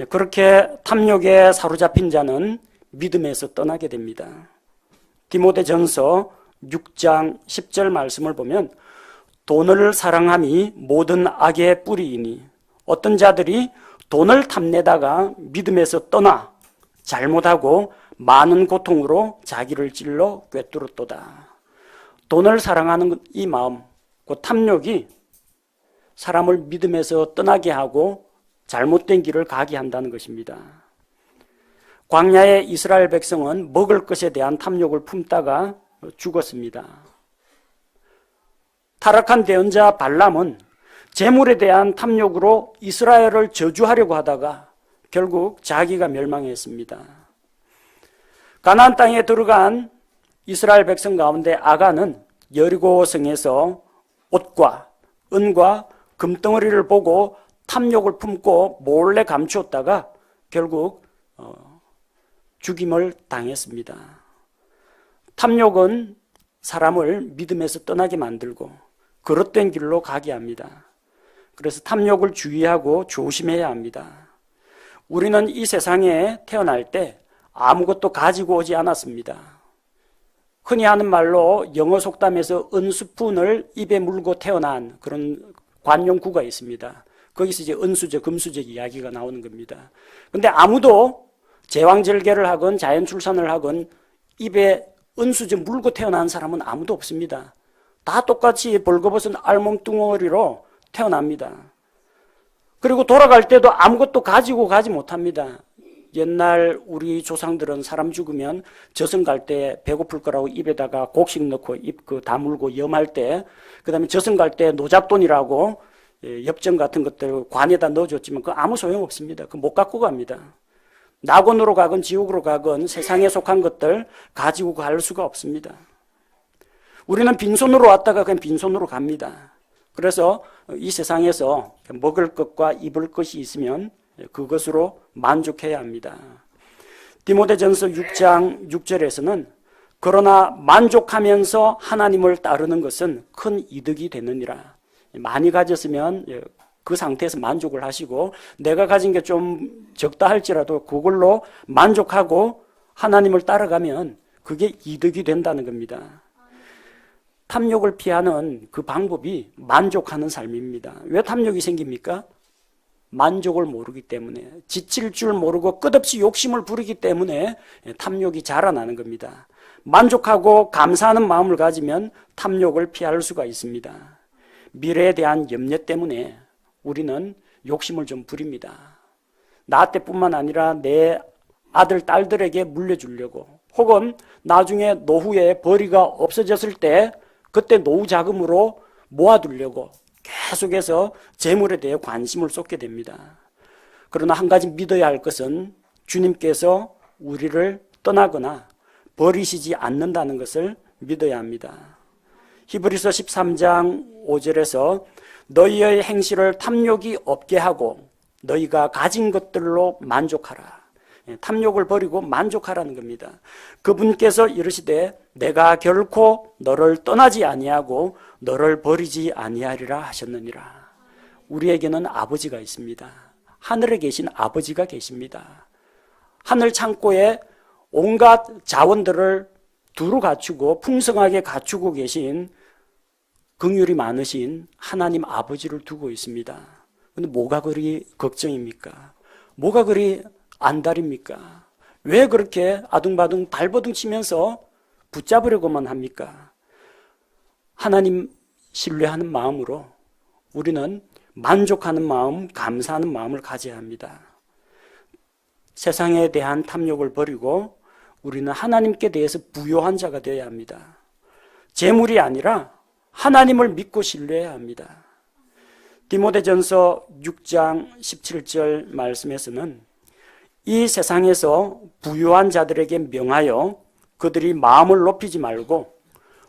그렇게 탐욕에 사로잡힌 자는 믿음에서 떠나게 됩니다. 디모데전서 6장 10절 말씀을 보면 돈을 사랑함이 모든 악의 뿌리이니 어떤 자들이 돈을 탐내다가 믿음에서 떠나 잘못하고 많은 고통으로 자기를 찔러 꿰뚫었도다. 돈을 사랑하는 이 마음, 그 탐욕이 사람을 믿음에서 떠나게 하고 잘못된 길을 가게 한다는 것입니다. 광야의 이스라엘 백성은 먹을 것에 대한 탐욕을 품다가 죽었습니다. 타락한 대언자 발람은 재물에 대한 탐욕으로 이스라엘을 저주하려고 하다가 결국 자기가 멸망했습니다. 가나안 땅에 들어간 이스라엘 백성 가운데 아간은 여리고 성에서 옷과 은과 금덩어리를 보고 탐욕을 품고 몰래 감추었다가 결국 죽임을 당했습니다. 탐욕은 사람을 믿음에서 떠나게 만들고 그릇된 길로 가게 합니다. 그래서 탐욕을 주의하고 조심해야 합니다. 우리는 이 세상에 태어날 때 아무것도 가지고 오지 않았습니다. 흔히 하는 말로 영어 속담에서 은수푼을 입에 물고 태어난 그런 관용구가 있습니다. 거기서 이제 은수저, 금수저 이야기가 나오는 겁니다. 근데 아무도 제왕절개를 하건 자연 출산을 하건 입에 은수저 물고 태어난 사람은 아무도 없습니다. 다 똑같이 벌거벗은 알몸뚱어리로 태어납니다. 그리고 돌아갈 때도 아무것도 가지고 가지 못합니다. 옛날 우리 조상들은 사람 죽으면 저승 갈 때 배고플 거라고 입에다가 곡식 넣고 입 다물고 염할 때, 그 다음에 저승 갈 때 노잣돈이라고 엽전 같은 것들 관에다 넣어줬지만 그 아무 소용없습니다. 그 못 갖고 갑니다. 낙원으로 가건 지옥으로 가건 세상에 속한 것들 가지고 갈 수가 없습니다. 우리는 빈손으로 왔다가 그냥 빈손으로 갑니다. 그래서 이 세상에서 먹을 것과 입을 것이 있으면 그것으로 만족해야 합니다. 디모데전서 6장 6절에서는 그러나 만족하면서 하나님을 따르는 것은 큰 이득이 되느니라. 많이 가졌으면 그 상태에서 만족을 하시고 내가 가진 게 좀 적다 할지라도 그걸로 만족하고 하나님을 따라가면 그게 이득이 된다는 겁니다. 탐욕을 피하는 그 방법이 만족하는 삶입니다. 왜 탐욕이 생깁니까? 만족을 모르기 때문에, 지칠 줄 모르고 끝없이 욕심을 부리기 때문에 탐욕이 자라나는 겁니다. 만족하고 감사하는 마음을 가지면 탐욕을 피할 수가 있습니다. 미래에 대한 염려 때문에 우리는 욕심을 좀 부립니다. 나 때뿐만 아니라 내 아들, 딸들에게 물려주려고, 혹은 나중에 노후에 벌이가 없어졌을 때 그때 노후 자금으로 모아두려고 계속해서 재물에 대해 관심을 쏟게 됩니다. 그러나 한 가지 믿어야 할 것은 주님께서 우리를 떠나거나 버리시지 않는다는 것을 믿어야 합니다. 히브리서 13장 5절에서 너희의 행실을 탐욕이 없게 하고 너희가 가진 것들로 만족하라. 탐욕을 버리고 만족하라는 겁니다. 그분께서 이르시되 내가 결코 너를 떠나지 아니하고 너를 버리지 아니하리라 하셨느니라. 우리에게는 아버지가 있습니다. 하늘에 계신 아버지가 계십니다. 하늘 창고에 온갖 자원들을 두루 갖추고 풍성하게 갖추고 계신 긍휼이 많으신 하나님 아버지를 두고 있습니다. 그런데 뭐가 그리 걱정입니까? 뭐가 그리 안달입니까? 왜 그렇게 아둥바둥 발버둥 치면서 붙잡으려고만 합니까? 하나님 신뢰하는 마음으로 우리는 만족하는 마음, 감사하는 마음을 가져야 합니다. 세상에 대한 탐욕을 버리고 우리는 하나님께 대해서 부요한 자가 되어야 합니다. 재물이 아니라 하나님을 믿고 신뢰해야 합니다. 디모데전서 6장 17절 말씀에서는 이 세상에서 부유한 자들에게 명하여 그들이 마음을 높이지 말고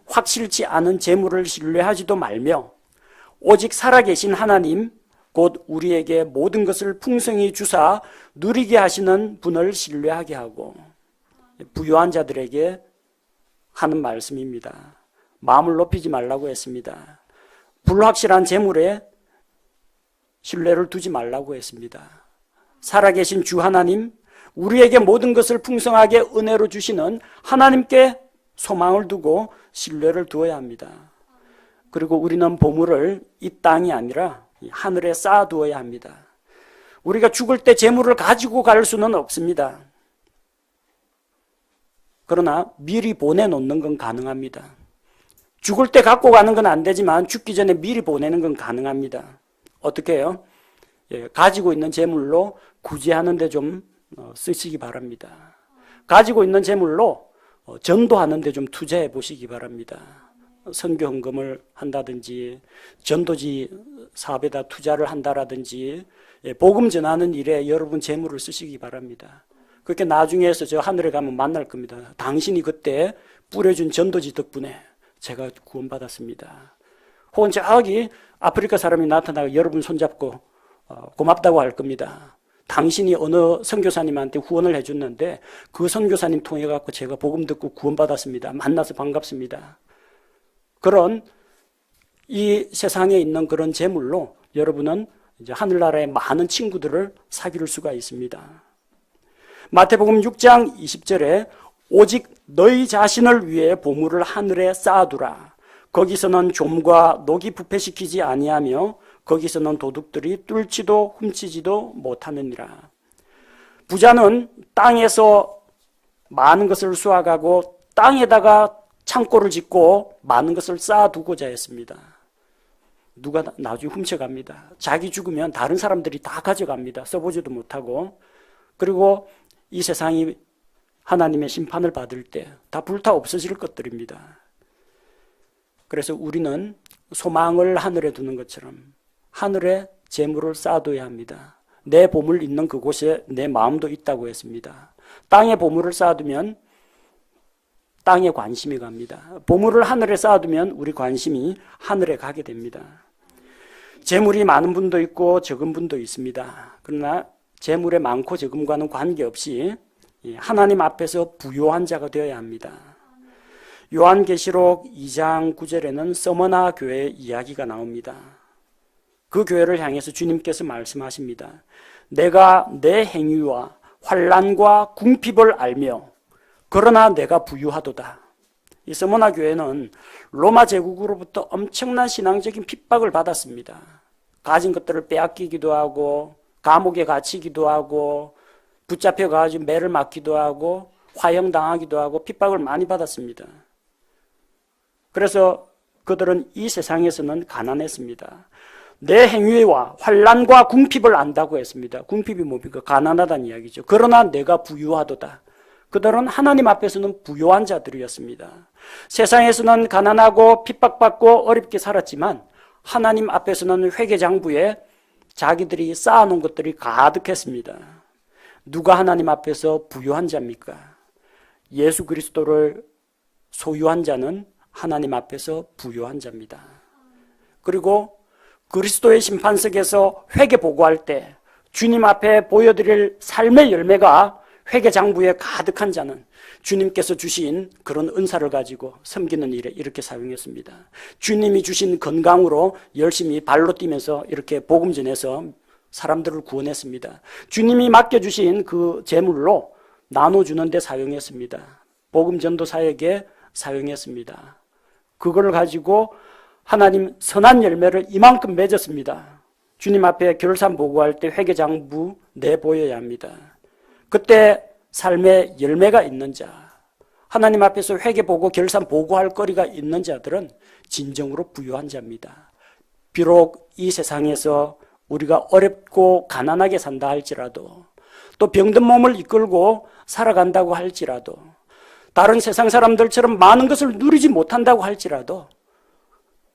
확실치 않은 재물을 신뢰하지도 말며 오직 살아계신 하나님 곧 우리에게 모든 것을 풍성히 주사 누리게 하시는 분을 신뢰하게 하고, 부유한 자들에게 하는 말씀입니다. 마음을 높이지 말라고 했습니다. 불확실한 재물에 신뢰를 두지 말라고 했습니다. 살아계신 주 하나님, 우리에게 모든 것을 풍성하게 은혜로 주시는 하나님께 소망을 두고 신뢰를 두어야 합니다. 그리고 우리는 보물을 이 땅이 아니라 하늘에 쌓아두어야 합니다. 우리가 죽을 때 재물을 가지고 갈 수는 없습니다. 그러나 미리 보내놓는 건 가능합니다. 죽을 때 갖고 가는 건 안 되지만 죽기 전에 미리 보내는 건 가능합니다. 어떻게 해요? 가지고 있는 재물로 구제하는 데 좀 쓰시기 바랍니다. 가지고 있는 재물로 전도하는 데 좀 투자해 보시기 바랍니다. 선교 헌금을 한다든지 전도지 사업에다 투자를 한다라든지 복음 전하는 일에 여러분 재물을 쓰시기 바랍니다. 그렇게 나중에 해서 저 하늘에 가면 만날 겁니다. 당신이 그때 뿌려준 전도지 덕분에 제가 구원받았습니다. 혹은 저기 아프리카 사람이 나타나고 여러분 손잡고 고맙다고 할 겁니다. 당신이 어느 선교사님한테 후원을 해줬는데 그 선교사님 통해 갖고 제가 복음 듣고 구원받았습니다. 만나서 반갑습니다. 그런 이 세상에 있는 그런 재물로 여러분은 이제 하늘나라의 많은 친구들을 사귈 수가 있습니다. 마태복음 6장 20절에 오직 너희 자신을 위해 보물을 하늘에 쌓아두라. 거기서는 좀과 녹이 부패시키지 아니하며 거기서는 도둑들이 뚫지도 훔치지도 못하느니라. 부자는 땅에서 많은 것을 수확하고 땅에다가 창고를 짓고 많은 것을 쌓아두고자 했습니다. 누가 나중에 훔쳐갑니다. 자기 죽으면 다른 사람들이 다 가져갑니다. 써보지도 못하고. 그리고 이 세상이 하나님의 심판을 받을 때 다 불타 없어질 것들입니다. 그래서 우리는 소망을 하늘에 두는 것처럼 하늘에 재물을 쌓아둬야 합니다. 내 보물 있는 그곳에 내 마음도 있다고 했습니다. 땅에 보물을 쌓아두면 땅에 관심이 갑니다. 보물을 하늘에 쌓아두면 우리 관심이 하늘에 가게 됩니다. 재물이 많은 분도 있고 적은 분도 있습니다. 그러나 재물의 많고 적음과는 관계없이 하나님 앞에서 부요한 자가 되어야 합니다. 요한계시록 2장 9절에는 서머나 교회의 이야기가 나옵니다. 그 교회를 향해서 주님께서 말씀하십니다. 내가 내 행위와 환난과 궁핍을 알며 그러나 내가 부유하도다. 이 서머나 교회는 로마 제국으로부터 엄청난 신앙적인 핍박을 받았습니다. 가진 것들을 빼앗기기도 하고 감옥에 갇히기도 하고 붙잡혀가지고 매를 맞기도 하고 화형당하기도 하고 핍박을 많이 받았습니다. 그래서 그들은 이 세상에서는 가난했습니다. 내 행위와 환난과 궁핍을 안다고 했습니다. 궁핍이 뭡니까? 가난하다는 이야기죠. 그러나 내가 부유하도다. 그들은 하나님 앞에서는 부유한 자들이었습니다. 세상에서는 가난하고 핍박받고 어렵게 살았지만 하나님 앞에서는 회개장부에 자기들이 쌓아놓은 것들이 가득했습니다. 누가 하나님 앞에서 부유한 자입니까? 예수 그리스도를 소유한 자는 하나님 앞에서 부유한 자입니다. 그리고 그리스도의 심판석에서 회개 보고할 때 주님 앞에 보여드릴 삶의 열매가 회개장부에 가득한 자는 주님께서 주신 그런 은사를 가지고 섬기는 일에 이렇게 사용했습니다. 주님이 주신 건강으로 열심히 발로 뛰면서 이렇게 복음 전해서 사람들을 구원했습니다. 주님이 맡겨주신 그 재물로 나눠주는 데 사용했습니다. 복음 전도 사역에 사용했습니다. 그걸 가지고 하나님 선한 열매를 이만큼 맺었습니다. 주님 앞에 결산 보고할 때 회개장부 내보여야 합니다. 그때 삶의 열매가 있는 자, 하나님 앞에서 회개 보고 결산 보고할 거리가 있는 자들은 진정으로 부유한 자입니다. 비록 이 세상에서 우리가 어렵고 가난하게 산다 할지라도 또 병든 몸을 이끌고 살아간다고 할지라도 다른 세상 사람들처럼 많은 것을 누리지 못한다고 할지라도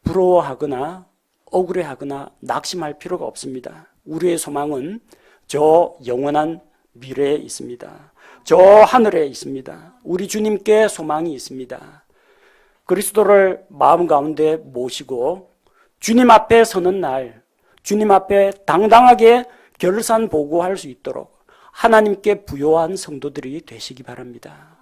부러워하거나 억울해하거나 낙심할 필요가 없습니다. 우리의 소망은 저 영원한 미래에 있습니다. 저 하늘에 있습니다. 우리 주님께 소망이 있습니다. 그리스도를 마음 가운데 모시고 주님 앞에 서는 날 주님 앞에 당당하게 결산 보고할 수 있도록 하나님께 부요한 성도들이 되시기 바랍니다.